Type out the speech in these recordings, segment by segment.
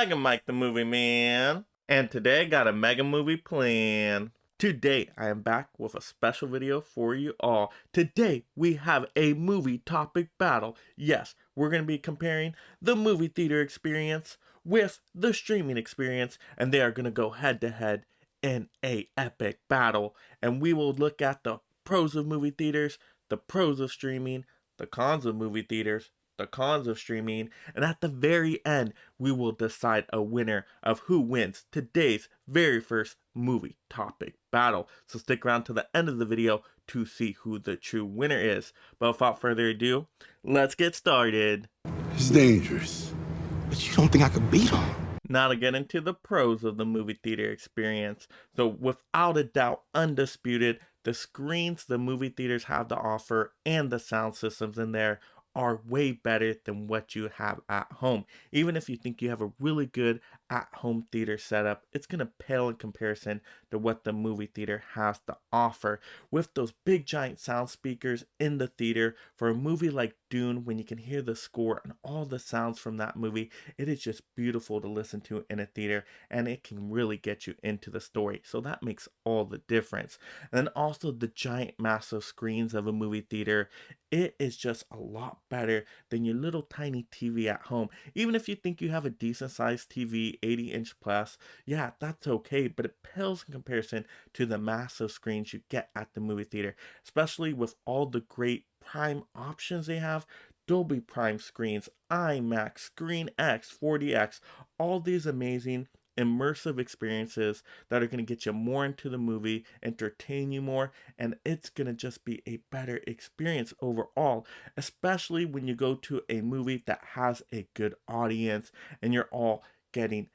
Mega Mike the Movie Man, and today I got a mega movie plan. Today I am back with a special video for you all. Today we have a movie topic battle. Yes, we're going to be comparing the movie theater experience with the streaming experience, and they are going to go head to head in a epic battle. And we will look at the pros of movie theaters, the pros of streaming, the cons of movie theaters, the cons of streaming, and at the very end, we will decide a winner of who wins today's very first movie topic battle. So stick around to the end of the video to see who the true winner is. But without further ado, let's get started. It's dangerous. But you don't think I could beat him? Now to get into the pros of the movie theater experience. So without a doubt, undisputed, the screens the movie theaters have to offer and the sound systems in there are way better than what you have at home. Even if you think you have a really good at-home theater setup, it's going to pale in comparison to what the movie theater has to offer. With those big giant sound speakers in the theater, for a movie like Dune, when you can hear the score and all the sounds from that movie, it is just beautiful to listen to in a theater, and it can really get you into the story. So that makes all the difference. And then also the giant massive screens of a movie theater, it is just a lot better than your little tiny TV at home. Even if you think you have a decent sized TV, 80-inch plus, yeah, that's okay, but it pales in comparison to the massive screens you get at the movie theater, especially with all the great prime options they have. Dolby Prime screens, IMAX, Screen X, 4DX, all these amazing immersive experiences that are going to get you more into the movie, entertain you more, and it's going to just be a better experience overall, especially when you go to a movie that has a good audience and you're all getting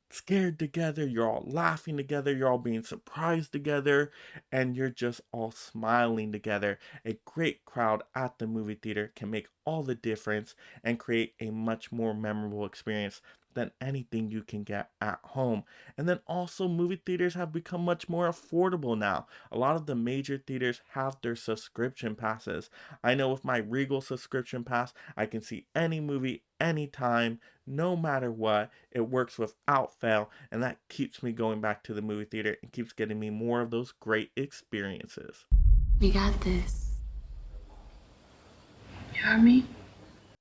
scared together, you're all laughing together, you're all being surprised together, and you're just all smiling together. A great crowd at the movie theater can make all the difference and create a much more memorable experience than anything you can get at home. And then also, movie theaters have become much more affordable now. A lot of the major theaters have their subscription passes. I know with my Regal subscription pass, I can see any movie anytime, no matter what. It works without fail, and that keeps me going back to the movie theater and keeps getting me more of those great experiences. We got this. You heard me?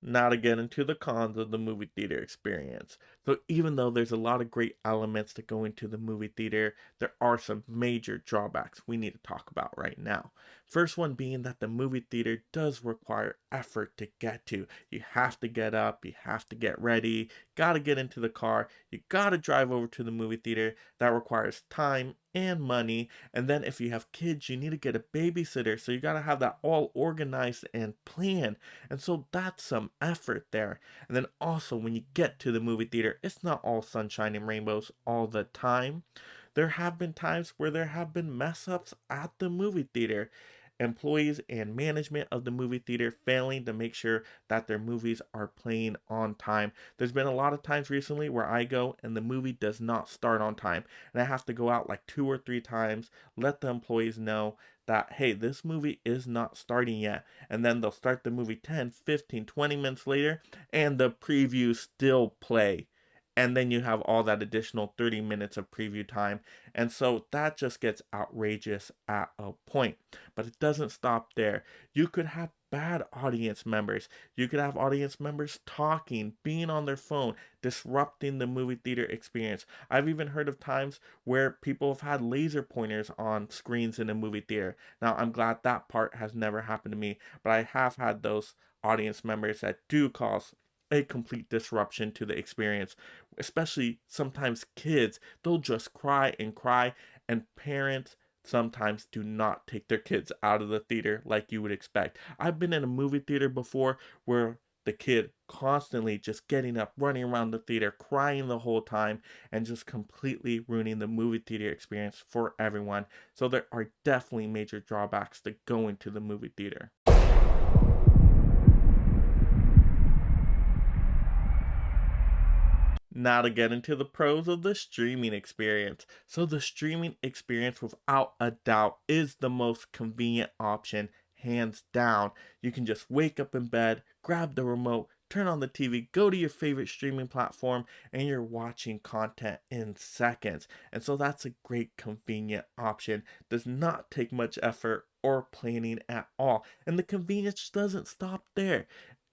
Now to get into the cons of the movie theater experience. So even though there's a lot of great elements to go into the movie theater, there are some major drawbacks we need to talk about right now. First one being that the movie theater does require effort to get to. You have to get up, you have to get ready, gotta get into the car, you gotta drive over to the movie theater. That requires time and money. And then if you have kids, you need to get a babysitter, so you gotta have that all organized and planned. And so that's some effort there. And then also, when you get to the movie theater, it's not all sunshine and rainbows all the time. There have been times where there have been mess ups at the movie theater. Employees and management of the movie theater failing to make sure that their movies are playing on time. There's been a lot of times recently where I go and the movie does not start on time, and I have to go out like 2 or 3 times, let the employees know that, hey, this movie is not starting yet. And then they'll start the movie 10, 15, 20 minutes later, and the previews still play. And then you have all that additional 30 minutes of preview time. And so that just gets outrageous at a point. But it doesn't stop there. You could have bad audience members. You could have audience members talking, being on their phone, disrupting the movie theater experience. I've even heard of times where people have had laser pointers on screens in a movie theater. Now, I'm glad that part has never happened to me, but I have had those audience members that do cause a complete disruption to the experience. Especially sometimes kids, they'll just cry, and parents sometimes do not take their kids out of the theater like you would expect. I've been in a movie theater before where the kid constantly just getting up, running around the theater, crying the whole time, and just completely ruining the movie theater experience for everyone. So there are definitely major drawbacks to going to the movie theater. Now to get into the pros of the streaming experience. So the streaming experience, without a doubt, is the most convenient option, hands down. You can just wake up in bed, grab the remote, turn on the TV, go to your favorite streaming platform, and you're watching content in seconds. And so that's a great convenient option. Does not take much effort or planning at all. And the convenience doesn't stop there.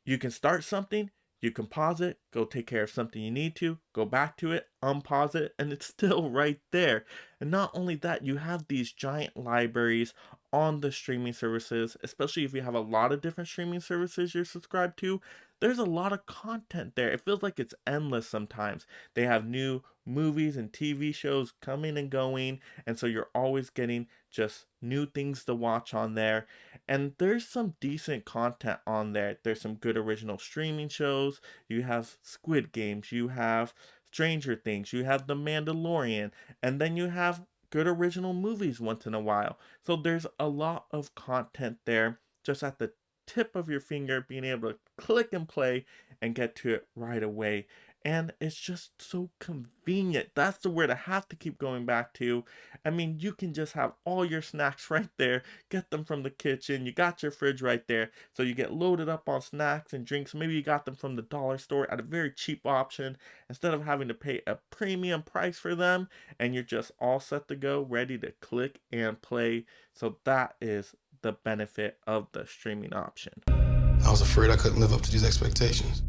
You can start something, you can pause it, go take care of something you need to, go back to it, unpause it, and it's still right there. And not only that, you have these giant libraries on the streaming services, especially if you have a lot of different streaming services you're subscribed to. There's a lot of content there. It feels like it's endless sometimes. They have new movies and TV shows coming and going, and so you're always getting just new things to watch on there. And there's some decent content on there. There's some good original streaming shows. You have Squid Games, you have Stranger Things, you have The Mandalorian, and then you have good original movies once in a while. So there's a lot of content there just at the tip of your finger, being able to click and play and get to it right away. And it's just so convenient. That's the word I have to keep going back to. I mean, you can just have all your snacks right there, get them from the kitchen. You got your fridge right there. So you get loaded up on snacks and drinks. Maybe you got them from the dollar store at a very cheap option instead of having to pay a premium price for them. And you're just all set to go, ready to click and play. So that is the benefit of the streaming option. I was afraid I couldn't live up to these expectations.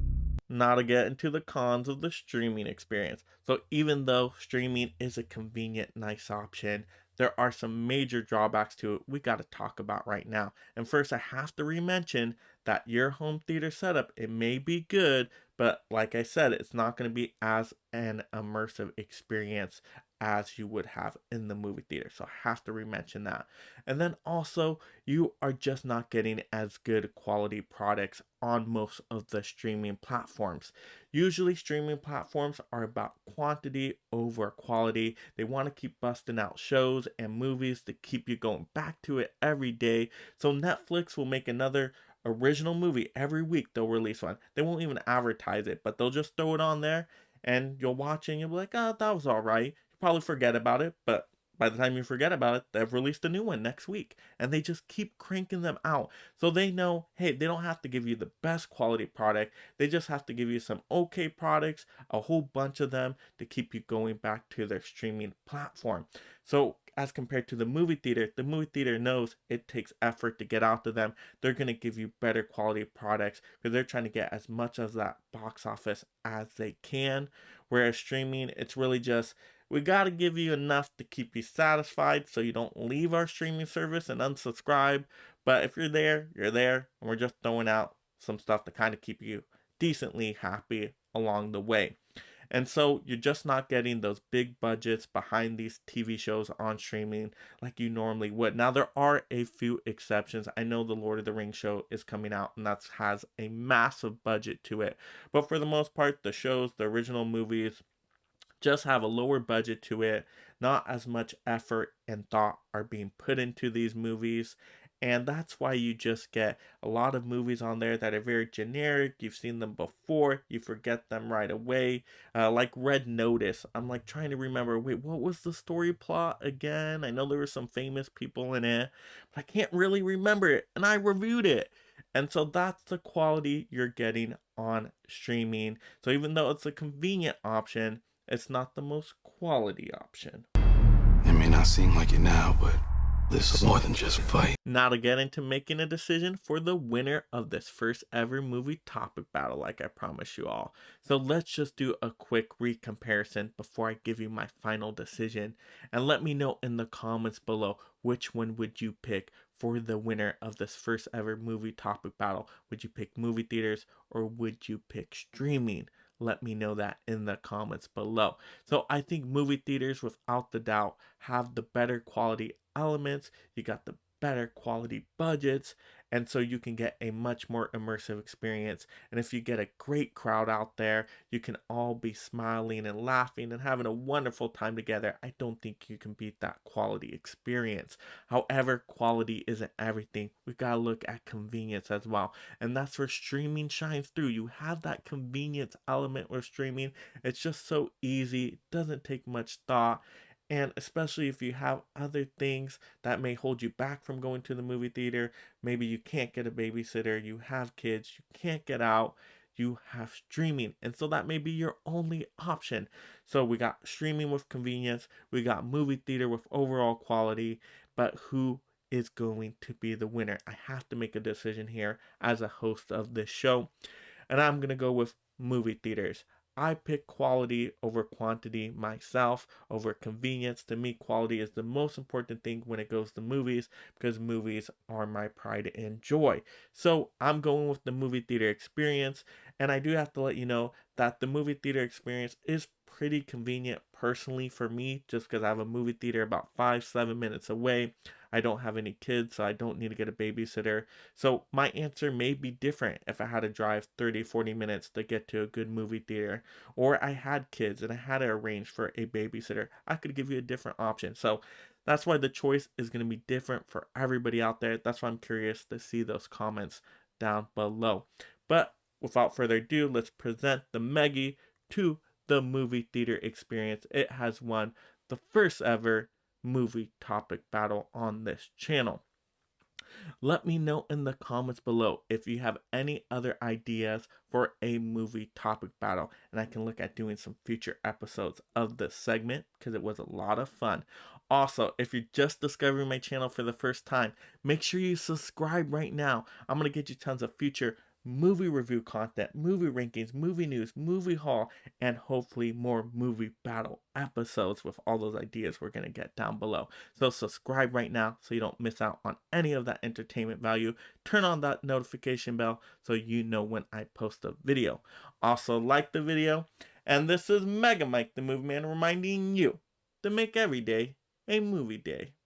Now to get into the cons of the streaming experience. So even though streaming is a convenient, nice option, there are some major drawbacks to it we got to talk about right now. And first, I have to re-mention that your home theater setup, it may be good, but like I said, it's not going to be as an immersive experience as you would have in the movie theater. So I have to re-mention that. And then also, you are just not getting as good quality products on most of the streaming platforms. Usually, streaming platforms are about quantity over quality. They want to keep busting out shows and movies to keep you going back to it every day. So, Netflix will make another original movie every week. They'll release one. They won't even advertise it, but they'll just throw it on there and you'll watch it and you'll be like, oh, that was all right. You'll probably forget about it, but by the time you forget about it, they've released a new one next week. And they just keep cranking them out. So they know, hey, they don't have to give you the best quality product. They just have to give you some okay products, a whole bunch of them to keep you going back to their streaming platform. So as compared to the movie theater knows it takes effort to get out to them. They're going to give you better quality products because they're trying to get as much of that box office as they can. Whereas streaming, it's really just, we got to give you enough to keep you satisfied so you don't leave our streaming service and unsubscribe. But if you're there, you're there. And we're just throwing out some stuff to kind of keep you decently happy along the way. And so you're just not getting those big budgets behind these TV shows on streaming like you normally would. Now, there are a few exceptions. I know the Lord of the Rings show is coming out and that has a massive budget to it. But for the most part, the shows, the original movies, just have a lower budget to it. Not as much effort and thought are being put into these movies. And that's why you just get a lot of movies on there that are very generic. You've seen them before, you forget them right away. Like Red Notice. I'm like trying to remember, wait, what was the story plot again? I know there were some famous people in it, but I can't really remember it. And I reviewed it. And so that's the quality you're getting on streaming. So even though it's a convenient option, it's not the most quality option. It may not seem like it now, but this is more than just a fight. Now to get into making a decision for the winner of this first ever movie topic battle, like I promised you all. So let's just do a quick recomparison before I give you my final decision. And let me know in the comments below, which one would you pick for the winner of this first ever movie topic battle? Would you pick movie theaters or would you pick streaming? Let me know that in the comments below. So I think movie theaters, without the doubt, have the better quality elements. You got the better quality budgets, and so you can get a much more immersive experience. And if you get a great crowd out there, you can all be smiling and laughing and having a wonderful time together. I don't think you can beat that quality experience. However, quality isn't everything. We've got to look at convenience as well, and that's where streaming shines through. You have that convenience element with streaming. It's just so easy. It doesn't take much thought. And especially if you have other things that may hold you back from going to the movie theater, maybe you can't get a babysitter, you have kids, you can't get out, you have streaming. And so that may be your only option. So we got streaming with convenience, we got movie theater with overall quality, but who is going to be the winner? I have to make a decision here as a host of this show, and I'm going to go with movie theaters. I pick quality over quantity myself, over convenience. To me, quality is the most important thing when it goes to movies because movies are my pride and joy. So I'm going with the movie theater experience, and I do have to let you know that the movie theater experience is pretty convenient personally for me just because I have a movie theater about 5-7 minutes away. I don't have any kids, so I don't need to get a babysitter. So my answer may be different if I had to drive 30-40 minutes to get to a good movie theater, or I had kids and I had to arrange for a babysitter. I could give you a different option. So that's why the choice is going to be different for everybody out there. That's why I'm curious to see those comments down below. But without further ado, let's present the Meggie to the movie theater experience. It has won the first ever movie topic battle on this channel. Let me know in the comments below if you have any other ideas for a movie topic battle, and I can look at doing some future episodes of this segment because it was a lot of fun. Also, if you're just discovering my channel for the first time, make sure you subscribe right now. I'm going to get you tons of future movie review content, movie rankings, movie news, movie haul, and hopefully more movie battle episodes with all those ideas we're going to get down below. So subscribe right now so you don't miss out on any of that entertainment value. Turn on that notification bell so you know when I post a video. Also like the video. And this is Mega Mike the Movie Man reminding you to make every day a movie day.